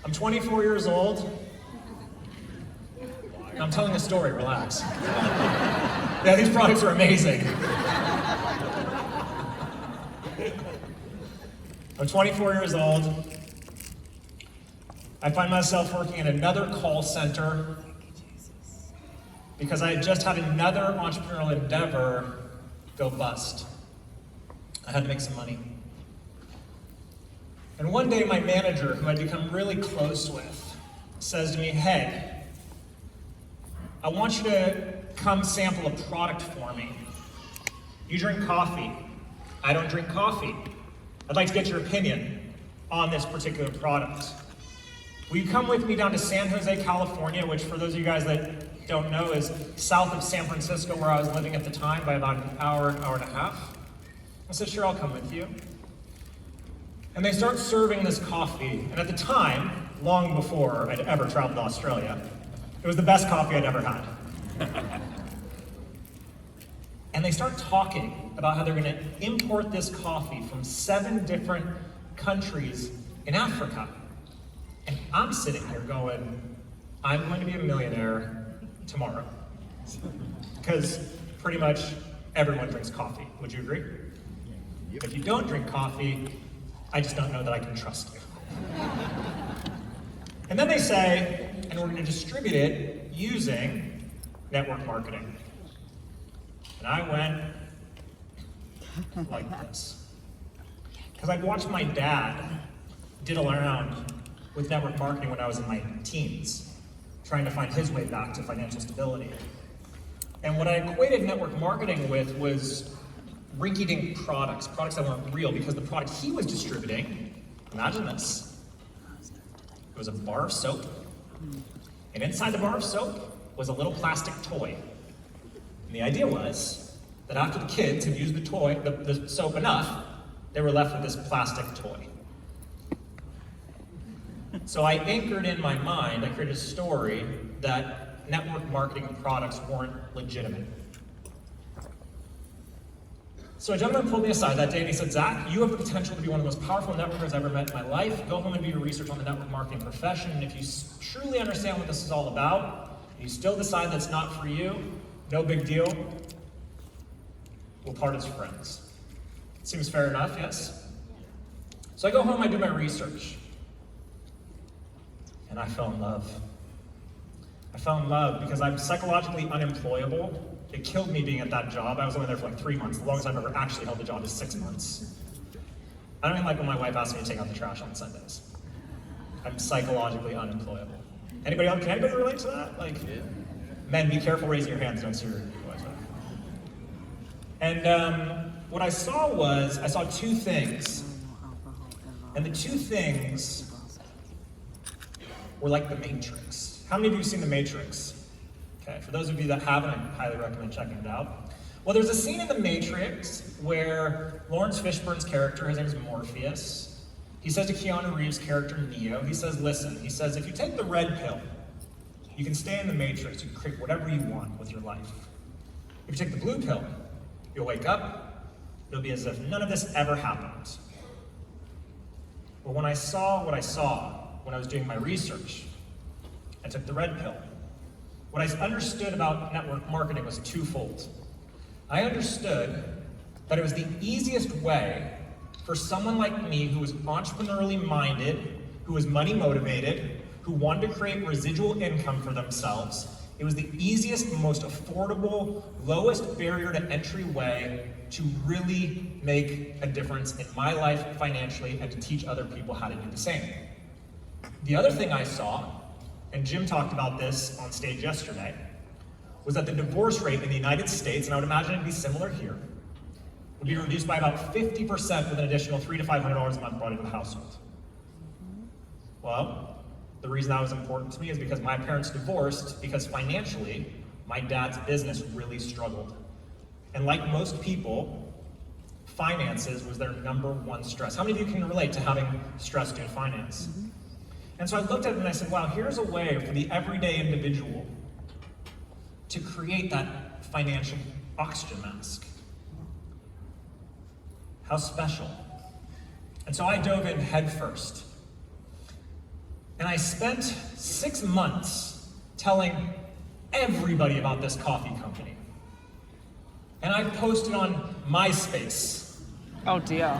I'm 24 years old. I'm telling a story, relax. Yeah, these products are amazing. I'm 24 years old. I find myself working in another call center because I had just had another entrepreneurial endeavor go bust. I had to make some money. And one day my manager, who I'd become really close with, says to me, hey, I want you to come sample a product for me. You drink coffee. I don't drink coffee. I'd like to get your opinion on this particular product. Will you come with me down to San Jose, California, which for those of you guys that don't know is south of San Francisco where I was living at the time by about an hour and a half. I said, sure, I'll come with you. And they start serving this coffee. And at the time, long before I'd ever traveled to Australia, it was the best coffee I'd ever had. And they start talking about how they're going to import this coffee from 7 different countries in Africa. And I'm sitting here going, I'm going to be a millionaire tomorrow. Because pretty much everyone drinks coffee. Would you agree? Yep. If you don't drink coffee, I just don't know that I can trust you. And then they say, and we're going to distribute it using network marketing. And I went like this. Because I'd watched my dad diddle around with network marketing when I was in my teens, trying to find his way back to financial stability. And what I equated network marketing with was rinky-dink products that weren't real, because the product he was distributing, imagine this, it was a bar of soap, and inside the bar of soap was a little plastic toy. And the idea was that after the kids had used the soap enough, they were left with this plastic toy. So I anchored in my mind, I created a story that network marketing products weren't legitimate. So a gentleman pulled me aside that day and he said, Zach, you have the potential to be one of the most powerful networkers I've ever met in my life. Go home and do your research on the network marketing profession. And if you truly understand what this is all about, and you still decide that's not for you, no big deal. We'll part as friends. Seems fair enough, yes? So I go home, I do my research. And I fell in love. I fell in love because I'm psychologically unemployable. It killed me being at that job. I was only there for like 3 months. The longest I've ever actually held the job is 6 months. I don't even like when my wife asks me to take out the trash on Sundays. I'm psychologically unemployable. Anybody else? Can anybody relate to that? Like, men, be careful raising your hands. Don't see your wife. And what I saw was, I saw 2 things. And the 2 things were like the Matrix. How many of you have seen the Matrix? Okay, for those of you that haven't, I highly recommend checking it out. Well, there's a scene in the Matrix where Lawrence Fishburne's character, his name is Morpheus, he says to Keanu Reeves' character Neo, he says, listen, he says, if you take the red pill, you can stay in the Matrix, you can create whatever you want with your life. If you take the blue pill, you'll wake up, it'll be as if none of this ever happened. Well, when I saw what I saw, when I was doing my research, I took the red pill. What I understood about network marketing was twofold. I understood that it was the easiest way for someone like me who was entrepreneurially minded, who was money motivated, who wanted to create residual income for themselves. It was the easiest, most affordable, lowest barrier to entry way to really make a difference in my life financially and to teach other people how to do the same. The other thing I saw, and Jim talked about this on stage yesterday, was that the divorce rate in the United States, and I would imagine it'd be similar here, would be reduced by about 50% with an additional $300 to $500 a month brought into the household. Well, the reason that was important to me is because my parents divorced because financially, my dad's business really struggled. And like most people, finances was their #1 stress. How many of you can relate to having stress due to finance? Mm-hmm. And so I looked at it and I said, wow, here's a way for the everyday individual to create that financial oxygen mask. How special. And so I dove in head first. And I spent 6 months telling everybody about this coffee company. And I posted on MySpace. Oh dear.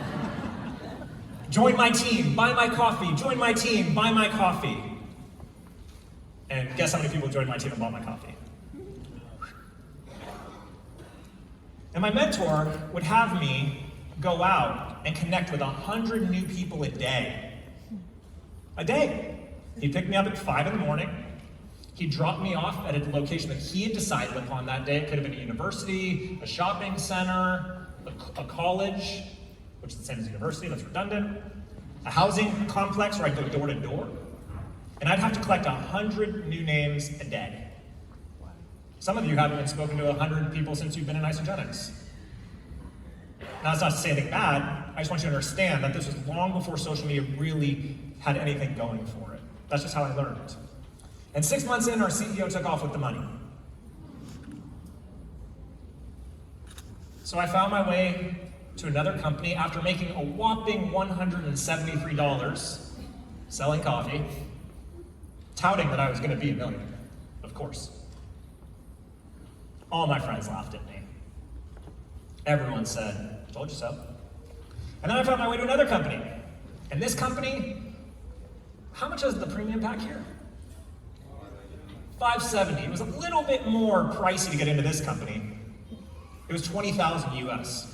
Join my team, buy my coffee. Join my team, buy my coffee. And guess how many people joined my team and bought my coffee? And my mentor would have me go out and connect with 100 new people a day. A day. He'd pick me up at 5 in the morning. He'd drop me off at a location that he had decided upon that day. It could have been a university, a shopping center, a college, which is the same as a university, that's redundant, a housing complex where I'd go door to door. And I'd have to collect 100 new names a day. Some of you haven't been spoken to 100 people since you've been in Isogenics. Now, that's not to say anything bad. I just want you to understand that this was long before social media really had anything going for it. That's just how I learned. And 6 months in, our CEO took off with the money. So I found my way to another company after making a whopping $173 selling coffee, touting that I was going to be a millionaire, of course. All my friends laughed at me. Everyone said, "Told you so." And then I found my way to another company. And this company, how much is the premium pack here? $570. It was a little bit more pricey to get into this company. It was $20,000 US.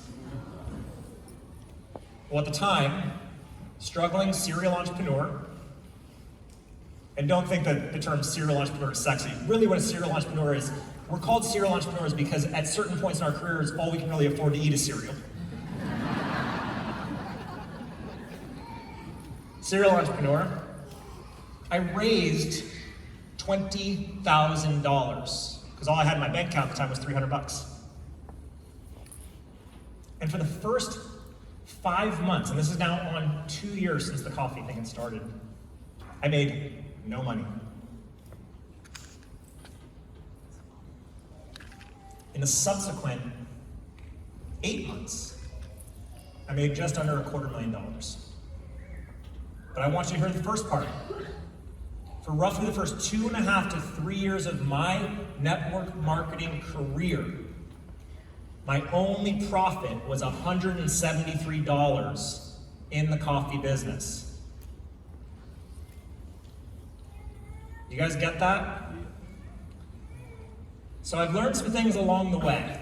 Well, at the time, struggling serial entrepreneur, and don't think that the term serial entrepreneur is sexy. Really what a serial entrepreneur is, we're called serial entrepreneurs because at certain points in our careers, all we can really afford to eat is cereal. Serial entrepreneur. I raised $20,000 because all I had in my bank account at the time was $300. And for the first 5 months, and this is now on 2 years since the coffee thing had started, I made no money. In the subsequent 8 months, I made just under $250,000. But I want you to hear the first part. For roughly the first 2.5 to 3 years of my network marketing career, my only profit was $173 in the coffee business. You guys get that? So I've learned some things along the way.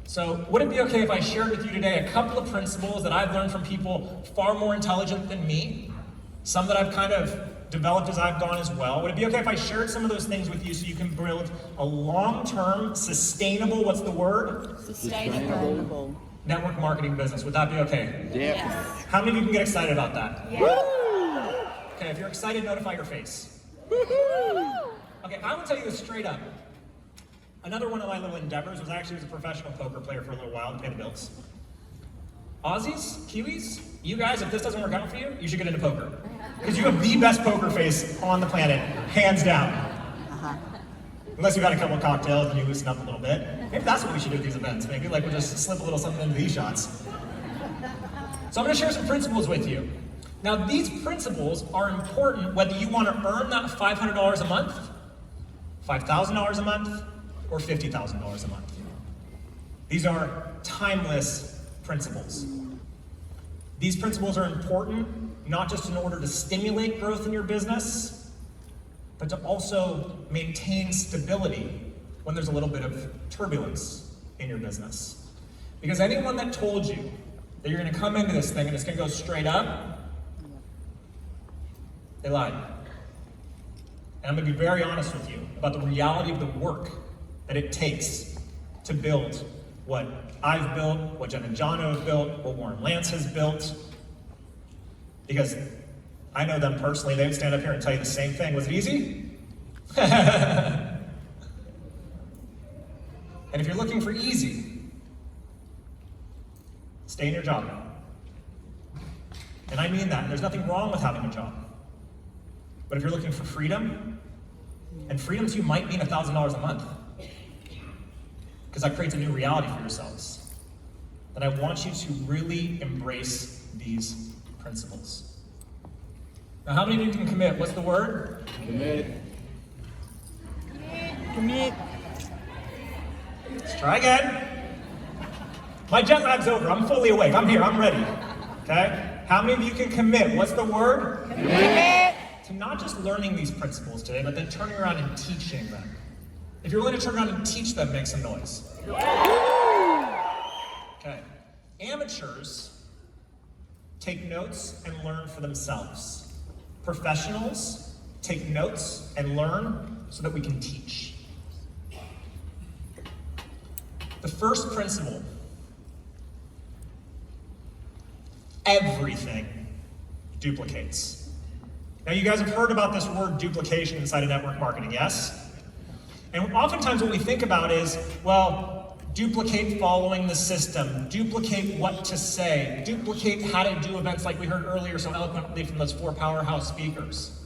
So would it be okay if I shared with you today a couple of principles that I've learned from people far more intelligent than me? Some that I've kind of developed as I've gone as well. Would it be okay if I shared some of those things with you so you can build a long-term, sustainable, what's the word? Sustainable. Network marketing business. Would that be okay? Yes. How many of you can get excited about that? Yes. Okay, if you're excited, notify your face. Okay, I will tell you this straight up. Another one of my little endeavors was I actually was a professional poker player for a little while to pay the bills. Aussies, Kiwis, you guys, if this doesn't work out for you, you should get into poker. Because you have the best poker face on the planet, hands down. Unless you've had a couple of cocktails and you loosen up a little bit. Maybe that's what we should do at these events. Maybe like we'll just slip a little something into these shots. So I'm going to share some principles with you. Now these principles are important whether you want to earn that $500 a month, $5,000 a month, or $50,000 a month. These are timeless principles. These principles are important not just in order to stimulate growth in your business, but to also maintain stability when there's a little bit of turbulence in your business. Because anyone that told you that you're going to come into this thing and it's going to go straight up, they lied. And I'm going to be very honest with you about the reality of the work that it takes to build what I've built, what Jen and John have built, what Warren Lance has built. Because I know them personally, they would stand up here and tell you the same thing. Was it easy? And if you're looking for easy, stay in your job. And I mean that. There's nothing wrong with having a job. But if you're looking for freedom, and freedom to you might mean $1,000 a month, because that creates a new reality for yourselves, then I want you to really embrace these principles. Now, how many of you can commit? What's the word? Commit. Commit. Let's try again. My jet lag's over. I'm fully awake. I'm here. I'm ready. Okay? How many of you can commit? What's the word? Commit. To not just learning these principles today, but then turning around and teaching them. If you're willing to turn around and teach them, make some noise. Okay. Amateurs take notes and learn for themselves. Professionals take notes and learn so that we can teach. The first principle: everything duplicates. Now, you guys have heard about this word duplication inside of network marketing, yes? And oftentimes what we think about is, well, duplicate following the system, duplicate what to say, duplicate how to do events like we heard earlier so eloquently from those 4 powerhouse speakers.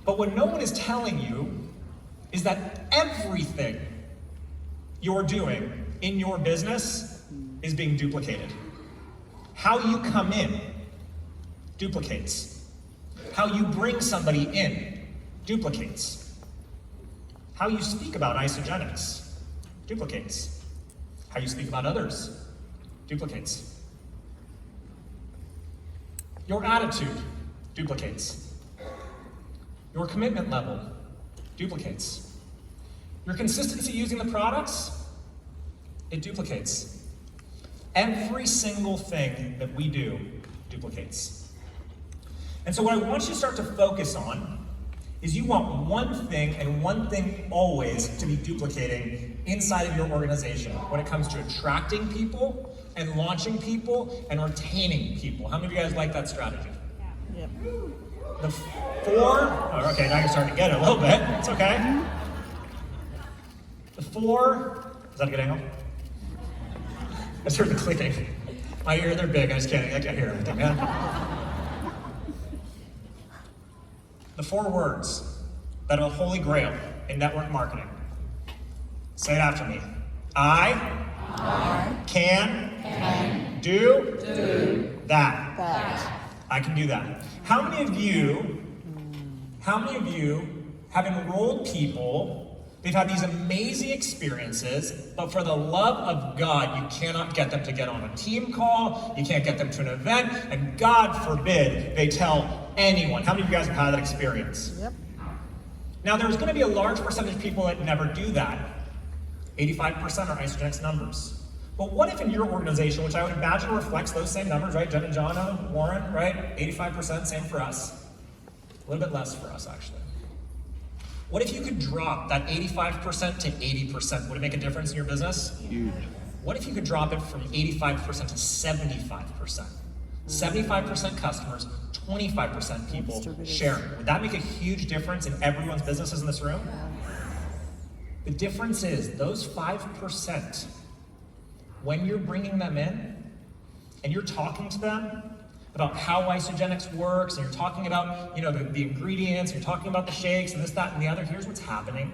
But what no one is telling you is that everything you're doing in your business is being duplicated. How you come in duplicates. How you bring somebody in duplicates. How you speak about isogenics duplicates. How you speak about others duplicates. Your attitude duplicates. Your commitment level duplicates. Your consistency using the products, it duplicates. Every single thing that we do duplicates. And so what I want you to start to focus on is you want one thing and one thing always to be duplicating inside of your organization when it comes to attracting people and launching people and retaining people. How many of you guys like that strategy? Yep. The 4, oh, okay, now you're starting to get it a little bit. It's okay. The 4, is that a good angle? I just heard the clicking. My ear, they're big, I just can't hear everything, man. The 4 words that are the holy grail in network marketing. Say it after me. I can do that. I can do that. How many of you have enrolled people? They've had these amazing experiences, but for the love of God, you cannot get them to get on a team call, you can't get them to an event, and God forbid they tell anyone. How many of you guys have had that experience? Yep. Now, there's going to be a large percentage of people that never do that. 85% are isogenics numbers. But what if in your organization, which I would imagine reflects those same numbers, right? Jen and John, Warren, right? 85%, same for us. A little bit less for us, actually. What if you could drop that 85% to 80%? Would it make a difference in your business? Huge. What if you could drop it from 85% to 75%? 75% customers, 25% people sharing. Would that make a huge difference in everyone's businesses in this room? The difference is those 5%, when you're bringing them in and you're talking to them about how isogenics works, and you're talking about, the ingredients, you're talking about the shakes and this, that, and the other, here's what's happening.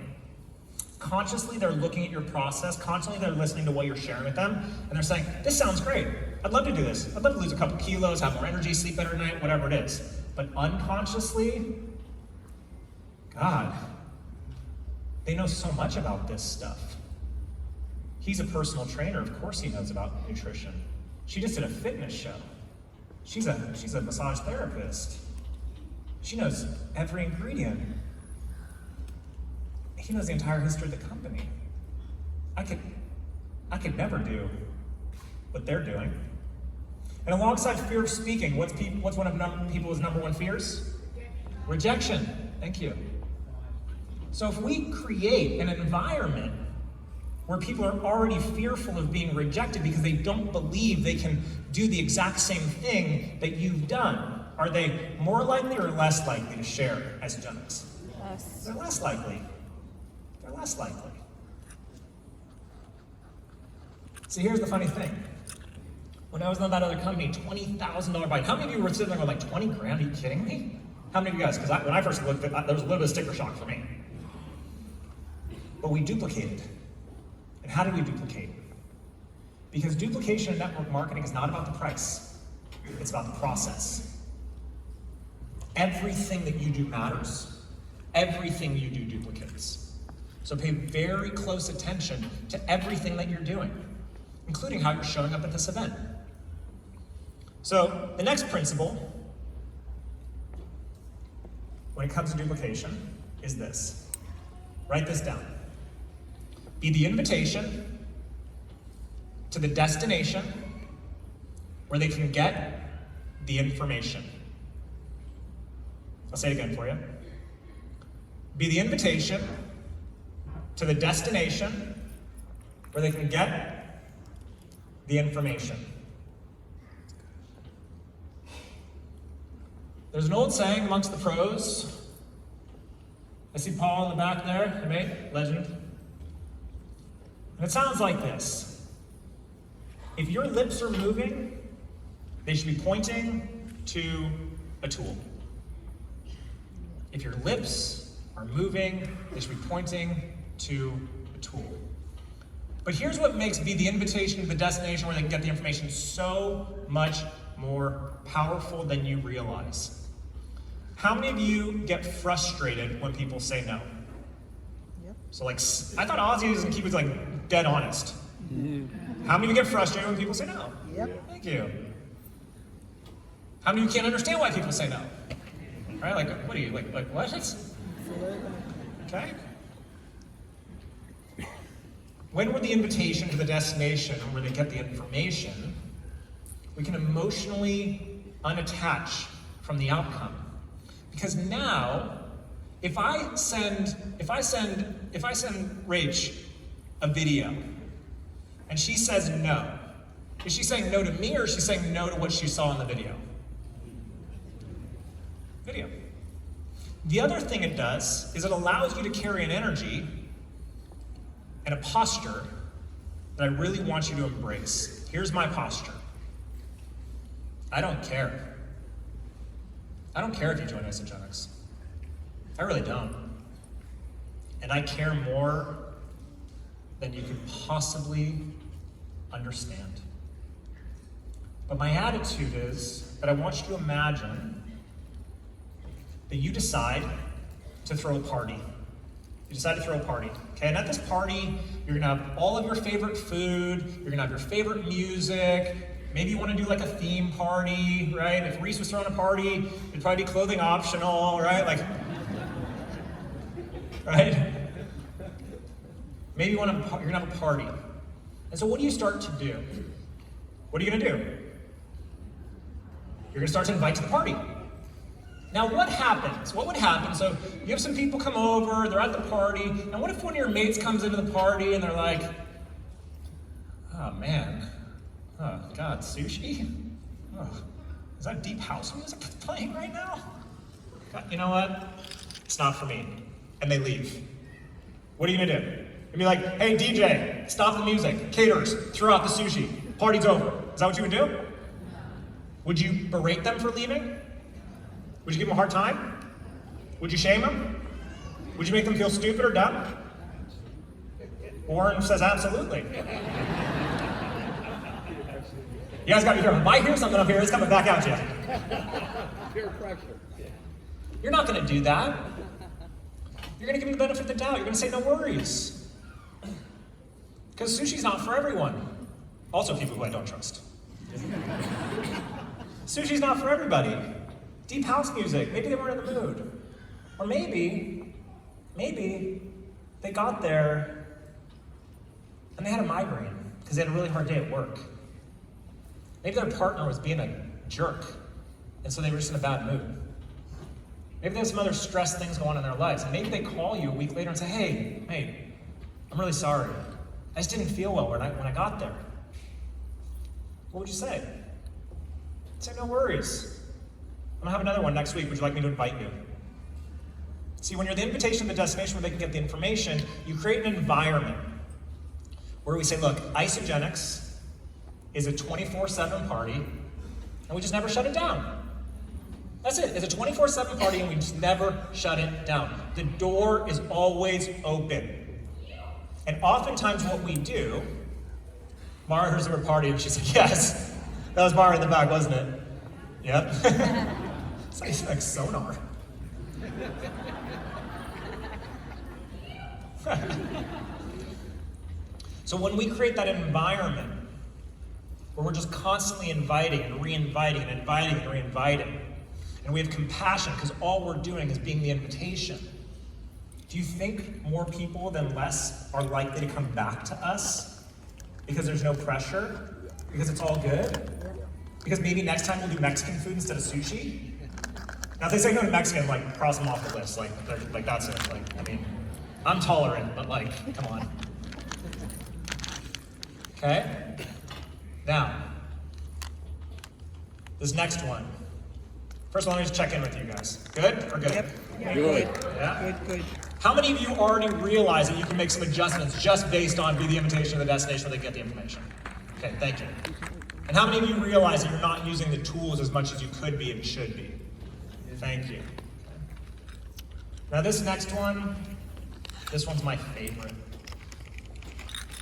Consciously, they're looking at your process. Constantly, they're listening to what you're sharing with them, and they're saying, this sounds great. I'd love to do this. I'd love to lose a couple kilos, have more energy, sleep better at night, whatever it is. But unconsciously, God, they know so much about this stuff. He's a personal trainer. Of course he knows about nutrition. She just did a fitness show. She's a massage therapist. She knows every ingredient. He knows the entire history of the company. I could never do what they're doing. And alongside fear of speaking, what's one of people's number 1 fears? Rejection. Thank you. So if we create an environment where people are already fearful of being rejected because they don't believe they can do the exact same thing that you've done, are they more likely or less likely to share isogenics? Yes. They're less likely. They're less likely. See, here's the funny thing. When I was on that other company, $20,000 bite. How many of you were sitting there going like, 20 grand? Are you kidding me? How many of you guys? Because when I first looked at it, there was a little bit of sticker shock for me. But we duplicated. And how did we duplicate? Because duplication in network marketing is not about the price. It's about the process. Everything that you do matters. Everything you do duplicates. So pay very close attention to everything that you're doing, including how you're showing up at this event. So the next principle, when it comes to duplication, is this. Write this down. Be the invitation to the destination where they can get the information. I'll say it again for you. Be the invitation to the destination where they can get the information. There's an old saying amongst the pros. I see Paul in the back there, hey mate, legend. And it sounds like this. If your lips are moving, they should be pointing to a tool. If your lips are moving, they should be pointing to a tool. But here's what makes be the invitation to the destination where they can get the information so much more powerful than you realize. How many of you get frustrated when people say no? Yep. So like, I thought Aussies and Kiwis like dead honest. How many of you get frustrated when people say no? Yep. Thank you. How many of you can't understand why people say no? Right? Like, what are you, like what? Absolutely. Okay. When we're the invitation to the destination where they get the information, we can emotionally unattach from the outcome. Because now, if I send Rach a video and she says no, is she saying no to me or is she saying no to what she saw in the video? Video. The other thing it does is it allows you to carry an energy and a posture that I really want you to embrace. Here's my posture. I don't care. I don't care if you join Isogenics. I really don't. And I care more than you could possibly understand. But my attitude is that I want you to imagine that you decide to throw a party. You decide to throw a party, okay? And at this party, you're gonna have all of your favorite food, you're gonna have your favorite music, maybe you wanna do like a theme party, right? If Reese was throwing a party, it'd probably be clothing optional, right? Like, right? Maybe you're gonna have a party. And so what do you start to do? What are you gonna do? You're gonna start to invite to the party. Now what happens? What would happen? So you have some people come over, they're at the party, and what if one of your mates comes into the party and they're like, oh man, oh God, sushi? Oh, is that deep house music that's playing right now? God, you know what? It's not for me. And they leave. What are you gonna do? You'd be like, hey DJ, stop the music, caterers, throw out the sushi, party's over. Is that what you would do? Would you berate them for leaving? Would you give them a hard time? Would you shame them? Would you make them feel stupid or dumb? Warren says absolutely. You guys got to be careful. If I hear something up here, it's coming back at you. Peer pressure. You're not going to do that. You're going to give them the benefit of the doubt. You're going to say no worries. Because sushi's not for everyone. Also people who I don't trust. Sushi's not for everybody. Deep house music, maybe they weren't in the mood. Or maybe they got there and they had a migraine because they had a really hard day at work. Maybe their partner was being a jerk, and so they were just in a bad mood. Maybe they have some other stress things going on in their lives, and maybe they call you a week later and say, hey, I'm really sorry. I just didn't feel well when I got there. What would you say? Say, no worries. I'm gonna have another one next week. Would you like me to invite you? See, when you're the invitation to the destination where they can get the information, you create an environment where we say, look, Isogenics is a 24/7 party, and we just never shut it down. That's it. It's a 24/7 party, and we just never shut it down. The door is always open. And oftentimes what we do, Mara hears the word party, and she's like, yes, that was Mara in the back, wasn't it? Yep. It's like sonar. So when we create that environment where we're just constantly inviting and re-inviting and inviting and re-inviting, and we have compassion because all we're doing is being the invitation, do you think more people than less are likely to come back to us because there's no pressure? Because it's all good? Because maybe next time we'll do Mexican food instead of sushi? Now if they say no to Mexican, like cross them off the list, like that's it. Like, I mean, I'm tolerant, but like, come on. Okay? Now, this next one. First of all, let me just check in with you guys. Good or good? Yep. Good. Yeah? Good. How many of you already realize that you can make some adjustments just based on be the invitation of the destination where they get the information? Okay, thank you. And how many of you realize that you're not using the tools as much as you could be and should be? Thank you. Now this next one, this one's my favorite.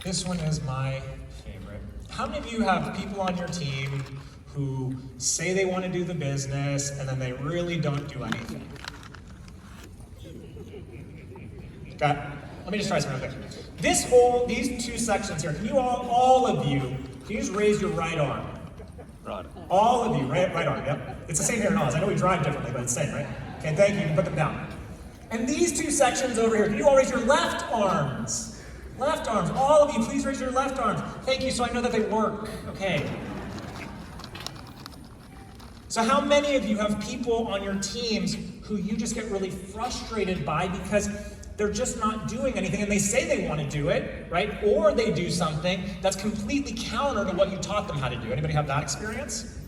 This one is my favorite. How many of you have people on your team who say they want to do the business and then they really don't do anything? Got it? Let me just try something real quick. These two sections here, can you all of you, can you just raise your right arm? Right. All of you, right arm, yep. It's the same here in Oz. I know we drive differently, but it's the same, right? Okay, thank you. You can put them down. And these two sections over here, can you all raise your left arms? Left arms. All of you, please raise your left arms. Thank you, so I know that they work. Okay. So how many of you have people on your teams who you just get really frustrated by because they're just not doing anything and they say they want to do it, right? Or they do something that's completely counter to what you taught them how to do. Anybody have that experience?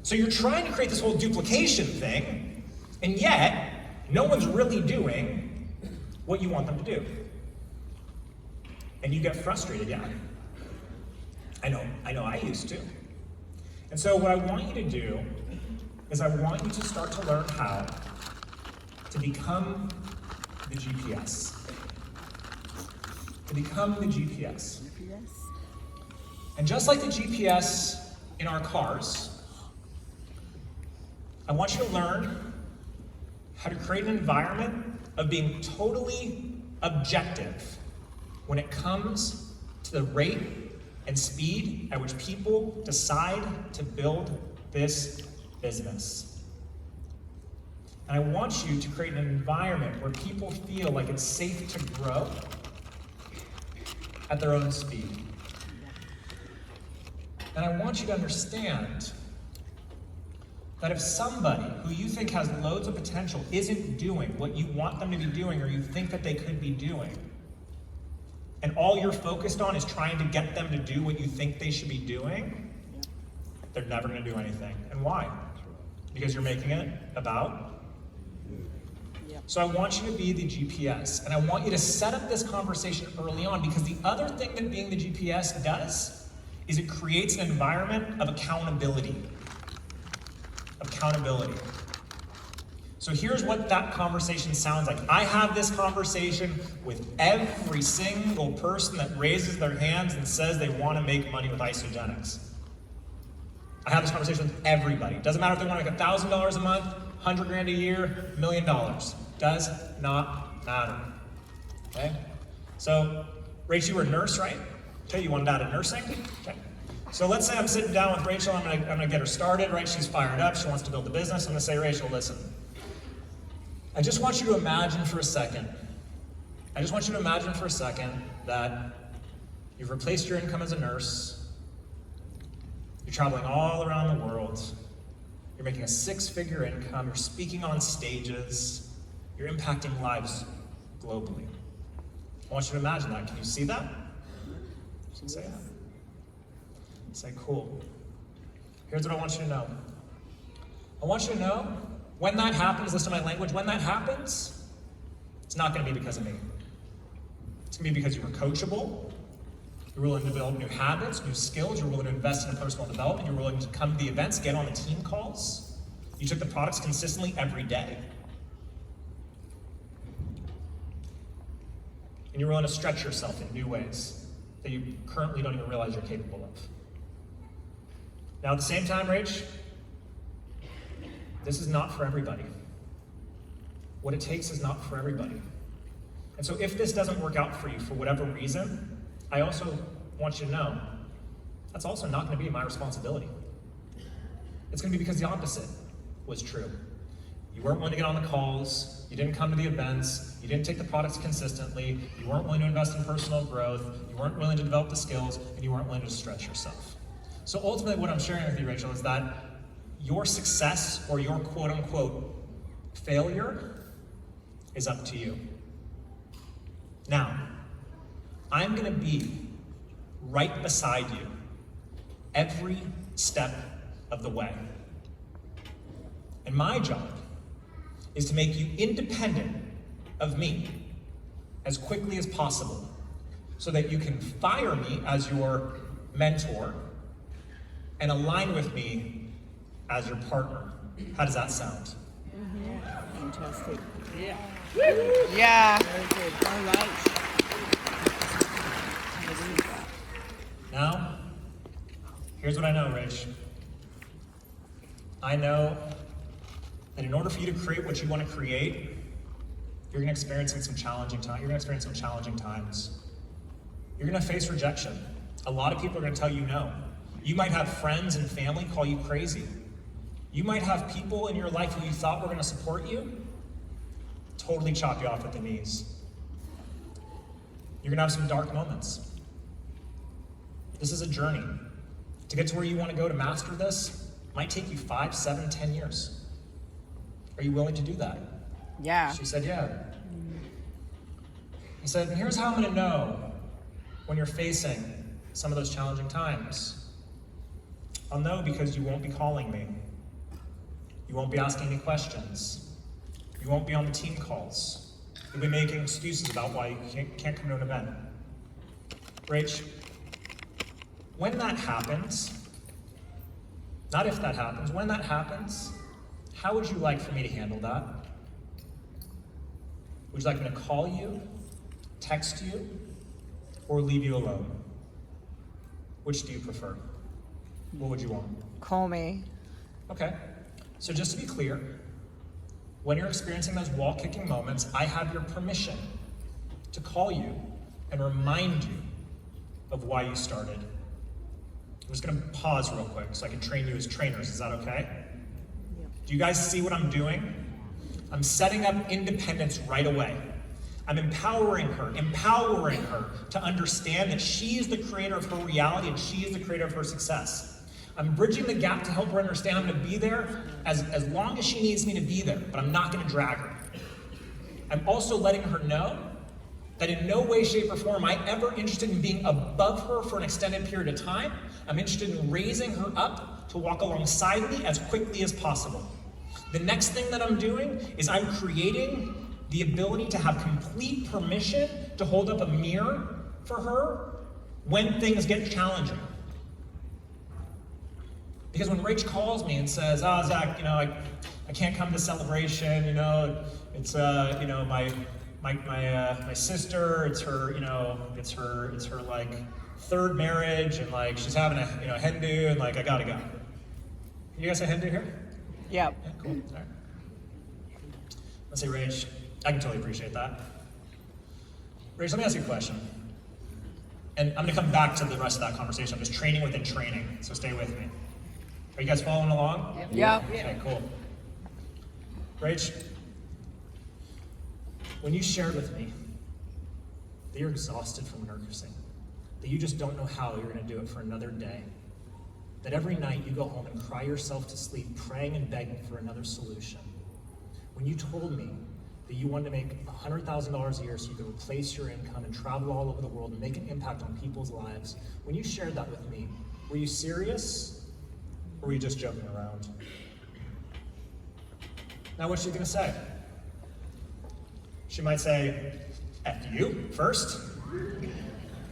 So you're trying to create this whole duplication thing, and yet no one's really doing what you want them to do. And you get frustrated, yeah. I know I used to. And so what I want you to do is I want you to start to learn how to become the GPS. To become the GPS. And just like the GPS in our cars, I want you to learn how to create an environment of being totally objective when it comes to the rate and speed at which people decide to build this business. And I want you to create an environment where people feel like it's safe to grow at their own speed. And I want you to understand that if somebody who you think has loads of potential isn't doing what you want them to be doing or you think that they could be doing, and all you're focused on is trying to get them to do what you think they should be doing, they're never going to do anything. And why? Because you're making it about. So I want you to be the GPS, and I want you to set up this conversation early on, because the other thing that being the GPS does is it creates an environment of accountability. Accountability. So here's what that conversation sounds like. I have this conversation with every single person that raises their hands and says they want to make money with isogenics. I have this conversation with everybody. Doesn't matter if they want to make $1,000 a month, $100,000 a year, $1 million. Does not matter. Okay? So, Rach, you were a nurse, right? Okay, you wanted out of nursing? Okay. So let's say I'm sitting down with Rachel, I'm gonna get her started, right? She's fired up, she wants to build a business. I'm gonna say, Rachel, listen. I just want you to imagine for a second that you've replaced your income as a nurse, you're traveling all around the world, you're making a 6-figure income, you're speaking on stages, you're impacting lives globally. I want you to imagine that. Can you see that? Say that. Say, cool. Here's what I want you to know. I want you to know, when that happens, listen to my language, when that happens, it's not going to be because of me. It's going to be because you were coachable, you're willing to build new habits, new skills, you're willing to invest in personal development, you're willing to come to the events, get on the team calls, you took the products consistently every day. And you're willing to stretch yourself in new ways that you currently don't even realize you're capable of. Now at the same time, Rach, This is not for everybody. What it takes is not for everybody. And so if this doesn't work out for you for whatever reason, I also want you to know that's also not going to be my responsibility. It's going to be because the opposite was true. You weren't willing to get on the calls, you didn't come to the events, you didn't take the products consistently, you weren't willing to invest in personal growth, you weren't willing to develop the skills, and you weren't willing to stretch yourself. So ultimately what I'm sharing with you, Rachel, is that your success or your quote unquote failure is up to you. Now, I'm gonna be right beside you every step of the way. And my job is to make you independent of me as quickly as possible so that you can fire me as your mentor and align with me as your partner. How does that sound? Fantastic. Yeah. Yeah. Very good. All right. Now, here's what I know, Rach. I know that in order for you to create what you want to create, you're going to experience some challenging times. You're going to experience some challenging times. You're going to face rejection. A lot of people are going to tell you no. You might have friends and family call you crazy. You might have people in your life who you thought were going to support you totally chop you off at the knees. You're going to have some dark moments. This is a journey. To get to where you want to go to master this might take you 5, 7, 10 years. Are you willing to do that? Yeah. She said, yeah. He said, and here's how I'm going to know when you're facing some of those challenging times. I'll know because you won't be calling me. You won't be asking any questions. You won't be on the team calls. You'll be making excuses about why you can't come to an event. Rach, when that happens, not if that happens, when that happens, how would you like for me to handle that? Would you like me to call you, text you, or leave you alone? Which do you prefer? What would you want? Call me. Okay, so just to be clear, when you're experiencing those wall-kicking moments, I have your permission to call you and remind you of why you started. I'm just gonna pause real quick so I can train you as trainers, is that okay? Yep. Do you guys see what I'm doing? I'm setting up independence right away. I'm empowering her to understand that she is the creator of her reality and she is the creator of her success. I'm bridging the gap to help her understand I'm gonna be there as long as she needs me to be there, but I'm not gonna drag her. I'm also letting her know that in no way, shape, or form am I ever interested in being above her for an extended period of time. I'm interested in raising her up to walk alongside me as quickly as possible. The next thing that I'm doing is I'm creating the ability to have complete permission to hold up a mirror for her when things get challenging. Because when Rach calls me and says, "Oh, Zach, I can't come to celebration. It's my sister. It's her like third marriage, and like she's having a hen do, and like I gotta go." You guys say hen do here? Yep. Yeah, cool. All right. Let's say, Rach, I can totally appreciate that. Rach, let me ask you a question. And I'm gonna come back to the rest of that conversation. I'm just training within training, so stay with me. Are you guys following along? Yep. Okay, cool. Rach, when you shared with me that you're exhausted from nursing, that you just don't know how you're gonna do it for another day, that every night you go home and cry yourself to sleep, praying and begging for another solution, when you told me that you wanted to make $100,000 a year so you could replace your income and travel all over the world and make an impact on people's lives, when you shared that with me, were you serious? Or were you just joking around? Now what's she gonna say? She might say, F you first.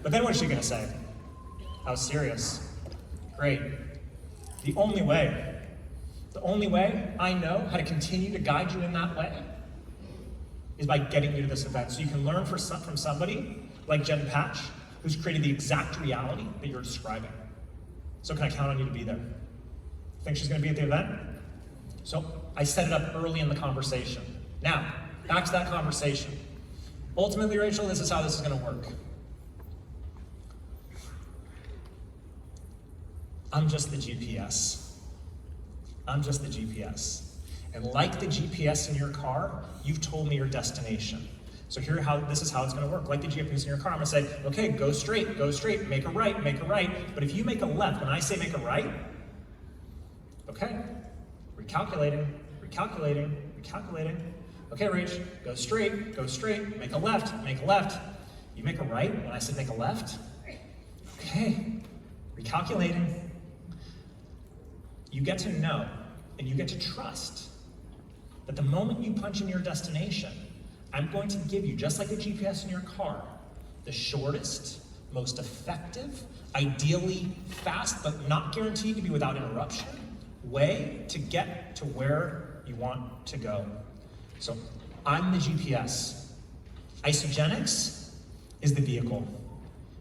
But then what's she gonna say? I was serious. Great. The only way I know how to continue to guide you in that way is by getting you to this event. So you can learn from somebody like Jen Patch, who's created the exact reality that you're describing. So can I count on you to be there? Think she's gonna be at the event? So I set it up early in the conversation. Now, back to that conversation. Ultimately, Rachel, this is how this is going to work. I'm just the GPS. I'm just the GPS. And like the GPS in your car, you've told me your destination. So this is how it's going to work. Like the GPS in your car, I'm going to say, okay, go straight, make a right, make a right. But if you make a left, when I say make a right, okay, recalculating. Okay, Rach, go straight, make a left. You make a right when I said make a left. Okay, recalculating. You get to know and you get to trust that the moment you punch in your destination, I'm going to give you, just like the GPS in your car, the shortest, most effective, ideally fast, but not guaranteed to be without interruption, way to get to where you want to go. So I'm the GPS. Isogenics is the vehicle.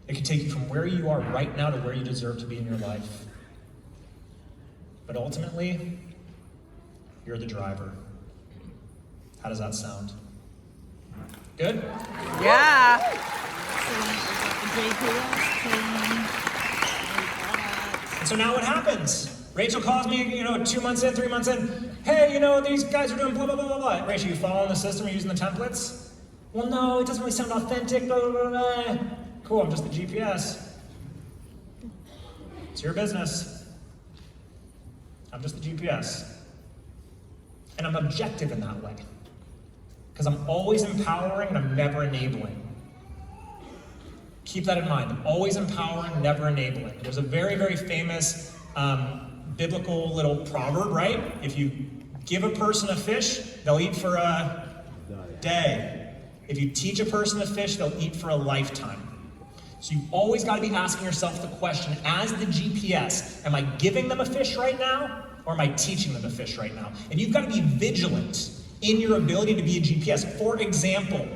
It can take you from where you are right now to where you deserve to be in your life. But ultimately, you're the driver. How does that sound? Good? Yeah. And so now what happens? Rachel calls me, 2 months in, 3 months in. Hey, these guys are doing blah, blah, blah, blah, blah. Rachel, you following the system? Are you using the templates? Well, no, it doesn't really sound authentic, blah, blah, blah, blah. Cool, I'm just the GPS. It's your business. I'm just the GPS. And I'm objective in that way. Because I'm always empowering and I'm never enabling. Keep that in mind. I'm always empowering, never enabling. There's a very, very famous biblical little proverb, right? If you give a person a fish, they'll eat for a day. If you teach a person to fish, they'll eat for a lifetime. So you've always got to be asking yourself the question, as the GPS, am I giving them a fish right now, or am I teaching them to fish right now? And you've got to be vigilant in your ability to be a GPS. For example,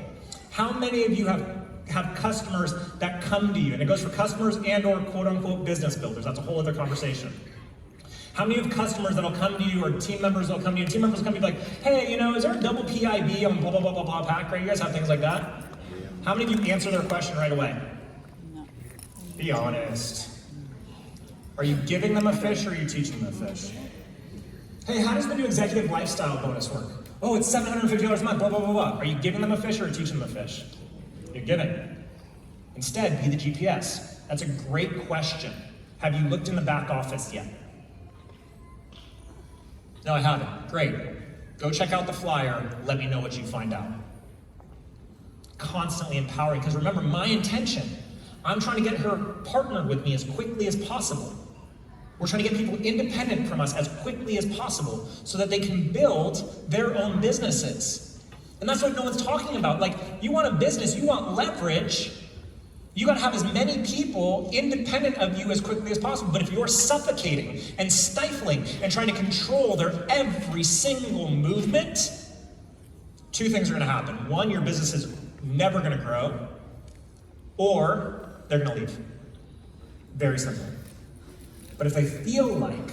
how many of you have customers that come to you, and it goes for customers and or quote unquote business builders, that's a whole other conversation. How many of customers that'll come to you, or team members that'll come to you, and team members will come to you like, hey, is there a double PIB on blah, blah, blah, blah, blah pack, right? You guys have things like that? How many of you answer their question right away? No. Be honest. Are you giving them a fish, or are you teaching them a fish? Hey, how does the new executive lifestyle bonus work? Oh, it's $750 a month, blah, blah, blah, blah. Are you giving them a fish, or are you teaching them a fish? You're giving. Instead, be the GPS. That's a great question. Have you looked in the back office yet? No, I haven't. Great. Go check out the flyer. Let me know what you find out. Constantly empowering, because remember, my intention, I'm trying to get her partnered with me as quickly as possible. We're trying to get people independent from us as quickly as possible so that they can build their own businesses. And that's what no one's talking about. Like, you want a business, you want leverage, you gotta have as many people independent of you as quickly as possible. But if you're suffocating and stifling and trying to control their every single movement, two things are gonna happen. One, your business is never gonna grow, or they're gonna leave. Very simple. But if they feel like,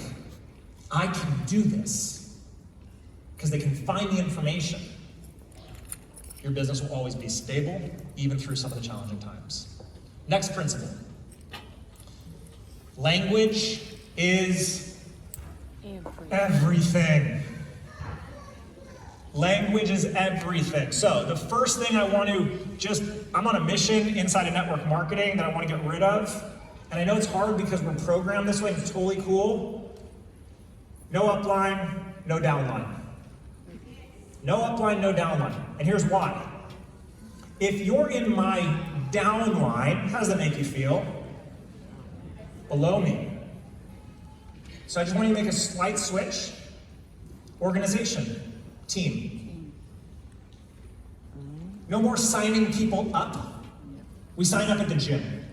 I can do this, because they can find the information, your business will always be stable, even through some of the challenging times. Next principle. Language is everything. Language is everything. So the first thing I'm on a mission inside of network marketing that I want to get rid of. And I know it's hard because we're programmed this way, and it's totally cool. No upline, no downline. No upline, no downline. And here's why. If you're in my downline, how does that make you feel? Below me. So I just want you to make a slight switch. Organization, team. No more signing people up. We sign up at the gym.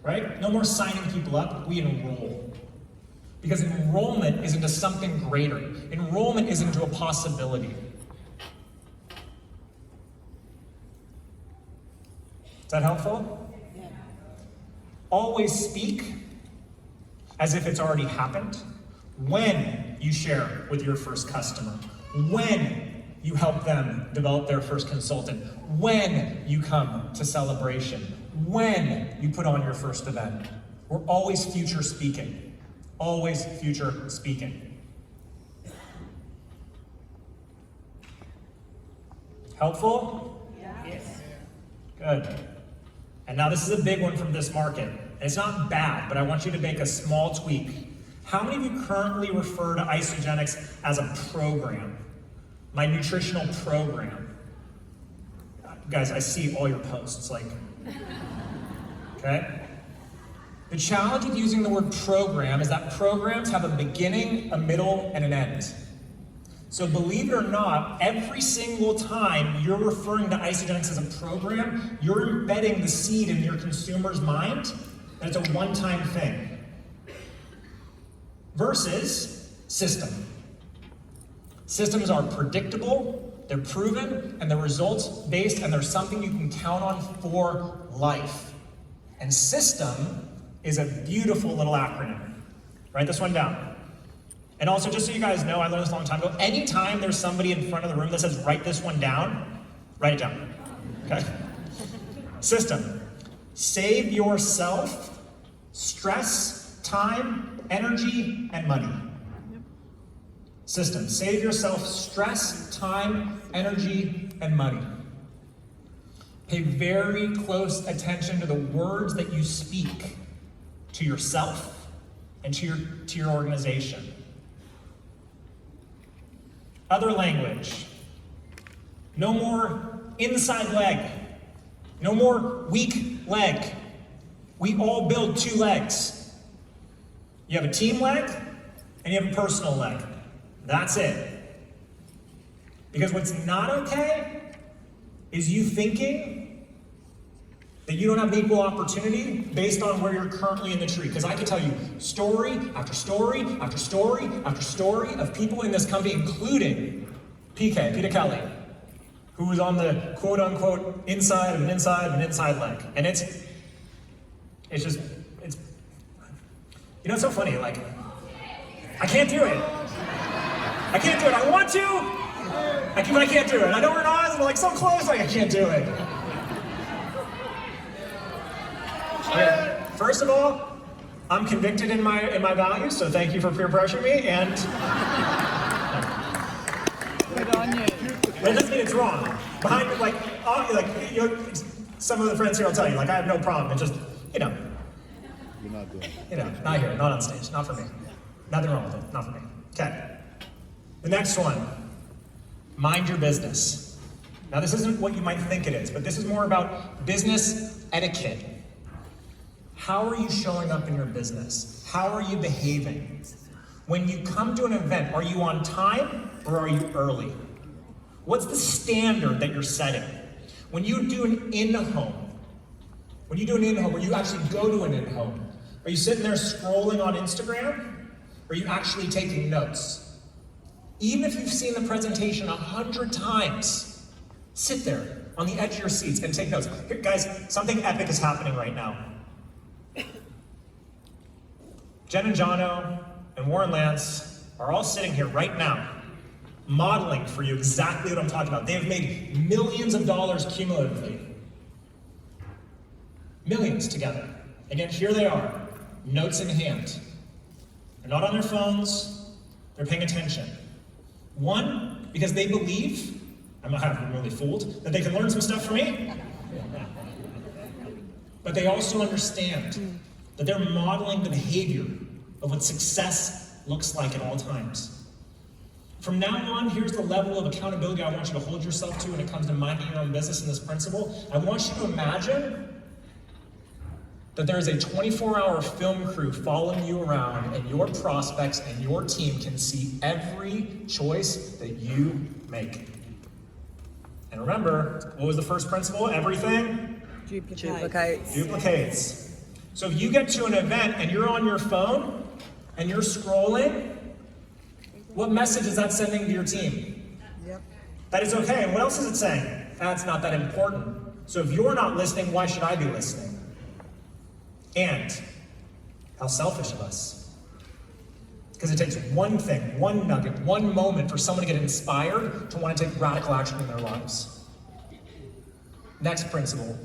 Right? No more signing people up, we enroll. Because enrollment is into something greater. Enrollment is into a possibility. Is that helpful? Always speak as if it's already happened. when you share with your first customer, when you help them develop their first consultant, when you come to celebration, when you put on your first event. We're always future speaking. Always future speaking. Helpful? Yes. Good. And now this is a big one from this market. And it's not bad, but I want you to make a small tweak. How many of you currently refer to Isogenics as a program? My nutritional program. Guys, I see all your posts, like, okay? The challenge with using the word program is that programs have a beginning, a middle, and an end. So believe it or not, every single time you're referring to Isogenics as a program, you're embedding the seed in your consumer's mind that it's a one-time thing. Versus system. Systems are predictable, they're proven, and they're results-based, and they're something you can count on for life. And system is a beautiful little acronym. Write this one down. And also, just so you guys know, I learned this a long time ago, anytime there's somebody in front of the room that says, write this one down, write it down, okay? System. Save yourself stress, time, energy, and money. System. Save yourself stress, time, energy, and money. Pay very close attention to the words that you speak to yourself and to your organization. Other language. No more inside leg. No more weak leg. We all build two legs. You have a team leg and you have a personal leg. That's it. Because what's not okay is you thinking that you don't have equal opportunity based on where you're currently in the tree. Because I can tell you story after story after story after story of people in this company, including Peter Kelly, who was on the quote unquote inside of an inside leg. And it's just, you know, it's so funny, like, I can't do it. I can't do it. I want to, but I can't do it. I know we're not, like, so close, like, I can't do it. Okay. First of all, I'm convicted in my values, so thank you for peer pressuring me, and Good on you. that doesn't mean it's wrong. Behind, you know, some of the friends here will tell you, like, I have no problem. It's just, you know. You're not doing it. You know, not here, not on stage, not for me. Nothing wrong with it, not for me. Okay. The next one, mind your business. Now, this isn't what you might think it is, but this is more about business etiquette. How are you showing up in your business? How are you behaving? When you come to an event, are you on time or are you early? What's the standard that you're setting? When you do an in-home, where you actually go to an in-home, are you sitting there scrolling on Instagram? Or are you actually taking notes? Even if you've seen the presentation 100 times, sit there on the edge of your seats and take notes. Here, guys, something epic is happening right now. Jen and Jono and Warren Lance are all sitting here right now, modeling for you exactly what I'm talking about. They have made millions of dollars cumulatively. Millions together. And yet here they are, notes in hand. They're not on their phones, they're paying attention. One, because they believe, I'm not really fooled, that they can learn some stuff from me. But they also understand that they're modeling the behavior of what success looks like at all times. From now on, here's the level of accountability I want you to hold yourself to when it comes to minding your own business in this principle. I want you to imagine that there is a 24-hour film crew following you around, and your prospects and your team can see every choice that you make. And remember, what was the first principle? Everything duplicates. So if you get to an event and you're on your phone and you're scrolling, what message is that sending to your team? Yep. That it's okay. And what else is it saying? That's not that important. So if you're not listening, why should I be listening? And how selfish of us. Because it takes one thing, one nugget, one moment for someone to get inspired to want to take radical action in their lives. Next principle.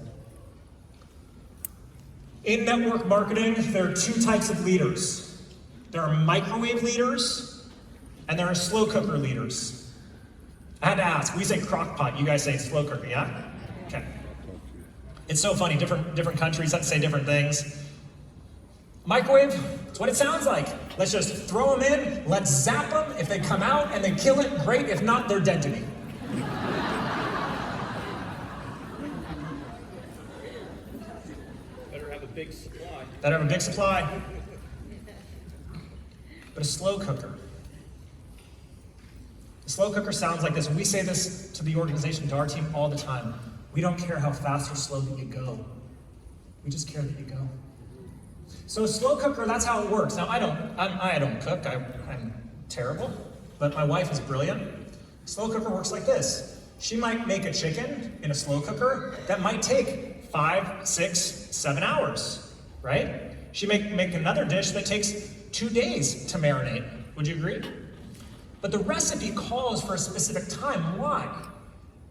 In network marketing, there are two types of leaders. There are microwave leaders, and there are slow cooker leaders. I had to ask, we say crock pot, you guys say slow cooker, yeah? Okay. It's so funny, different countries say different things. Microwave, it's what it sounds like. Let's just throw them in, let's zap them. If they come out and they kill it, great. If not, they're dead to me. Better have a big supply. Better have a big supply. But a slow cooker. A slow cooker sounds like this. We say this to the organization, to our team all the time. We don't care how fast or slow that you go. We just care that you go. So a slow cooker, that's how it works. Now I don't cook, I'm terrible, but my wife is brilliant. Slow cooker works like this. She might make a chicken in a slow cooker that might take 5, 6, 7 hours, right? She make another dish that takes 2 days to marinate. Would you agree? But the recipe calls for a specific time. Why?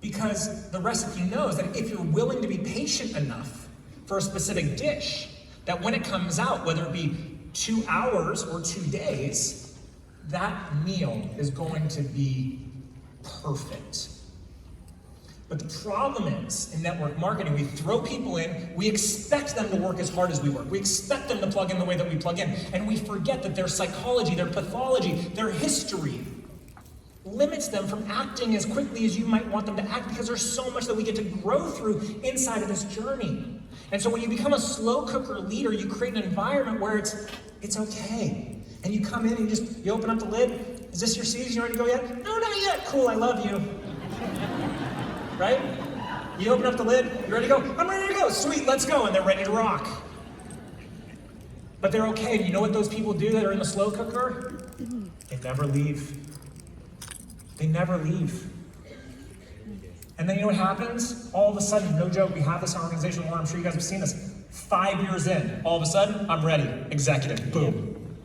Because the recipe knows that if you're willing to be patient enough for a specific dish, that when it comes out, whether it be 2 hours or 2 days, that meal is going to be perfect. But the problem is, in network marketing, we throw people in, we expect them to work as hard as we work. We expect them to plug in the way that we plug in, and we forget that their psychology, their pathology, their history limits them from acting as quickly as you might want them to act, because there's so much that we get to grow through inside of this journey. And so when you become a slow cooker leader, you create an environment where it's okay. And you come in and you open up the lid. Is this your season? You ready to go yet? No, not yet. Cool, I love you. Right? You open up the lid, you ready to go? I'm ready to go. Sweet, let's go. And they're ready to rock. But they're okay. Do you know what those people do that are in the slow cooker? They never leave. They never leave. And then you know what happens? All of a sudden, no joke, we have this in our organization, I'm sure you guys have seen this. 5 years in, all of a sudden, I'm ready. Executive, boom.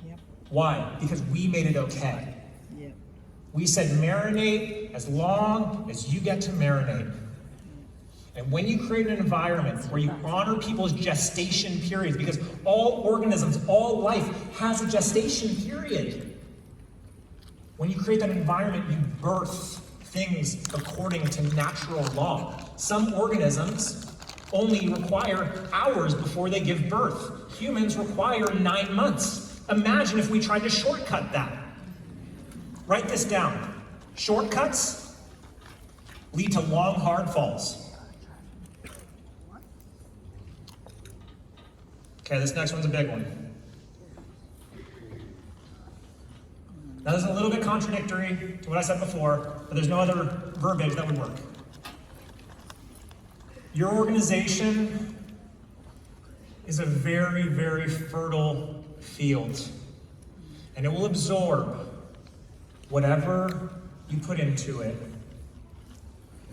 Yep. Why? Because we made it okay. Yep. We said marinate as long as you get to marinate. And when you create an environment where you honor people's gestation periods, because all organisms, all life has a gestation period. When you create that environment, you birth things according to natural law. Some organisms only require hours before they give birth. Humans require 9 months. Imagine if we tried to shortcut that. Write this down. Shortcuts lead to long, hard falls. Okay, this next one's a big one. Now this is a little bit contradictory to what I said before, but there's no other verbiage that would work. Your organization is a very, very fertile field, and it will absorb whatever you put into it.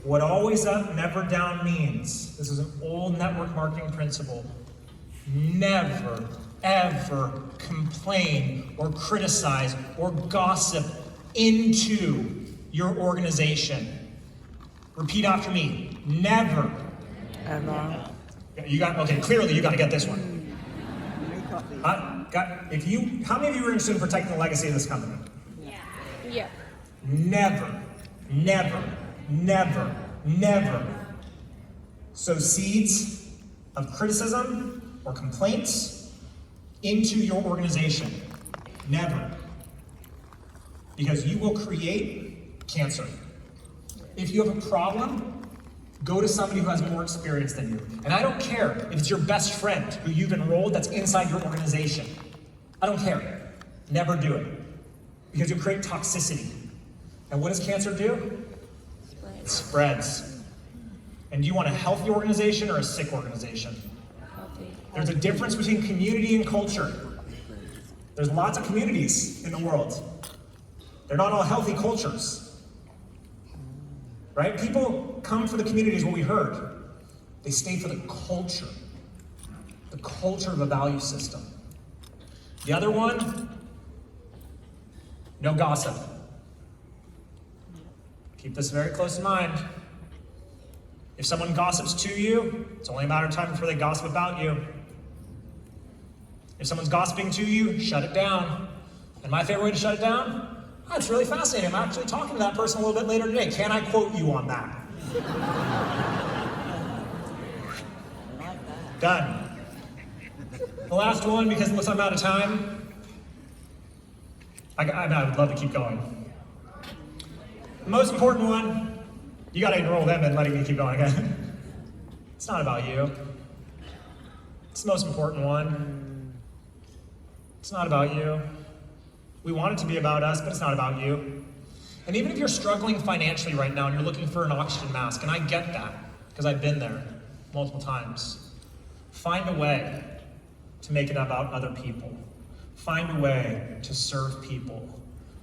What always up, never down means, this is an old network marketing principle, never, ever complain or criticize or gossip into your organization. Repeat after me. Never. Ever. You got, okay, clearly you got to get this one. We got this. How many of you are interested in protecting the legacy of this company? Yeah. Never, never, never, never sow seeds of criticism or complaints into your organization. Never. Because you will create cancer. If you have a problem, go to somebody who has more experience than you. And I don't care if it's your best friend who you've enrolled that's inside your organization. I don't care. Never do it. Because you'll create toxicity. And what does cancer do? It spreads. And do you want a healthy organization or a sick organization? There's a difference between community and culture. There's lots of communities in the world. They're not all healthy cultures. Right? People come for the communities, what we heard. They stay for the culture of a value system. The other one No gossip. Keep this very close in mind. If someone gossips to you, it's only a matter of time before they gossip about you. If someone's gossiping to you, shut it down. And my favorite way to shut it down? Oh, it's really fascinating. I'm actually talking to that person a little bit later today. Can I quote you on that? Done. The last one, because it looks like I'm out of time. I would love to keep going. The most important one, you gotta enroll them in letting me keep going again. It's not about you. It's the most important one. It's not about you. We want it to be about us, but it's not about you. And even if you're struggling financially right now and you're looking for an oxygen mask, and I get that, because I've been there multiple times, find a way to make it about other people. Find a way to serve people.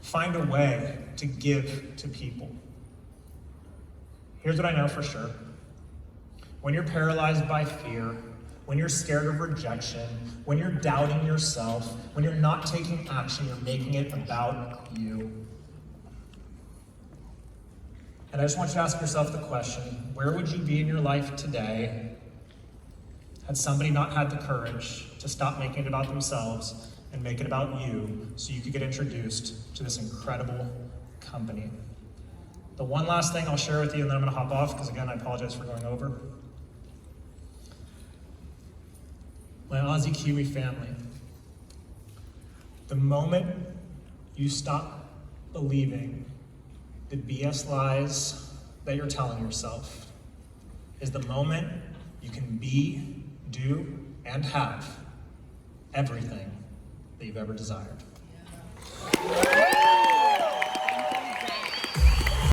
Find a way to give to people. Here's what I know for sure. When you're paralyzed by fear, when you're scared of rejection, when you're doubting yourself, when you're not taking action, you're making it about you. And I just want you to ask yourself the question, where would you be in your life today had somebody not had the courage to stop making it about themselves and make it about you so you could get introduced to this incredible company? The one last thing I'll share with you, and then I'm going to hop off, because again, I apologize for going over. My Aussie Kiwi family, the moment you stop believing the BS lies that you're telling yourself is the moment you can be, do, and have everything that you've ever desired.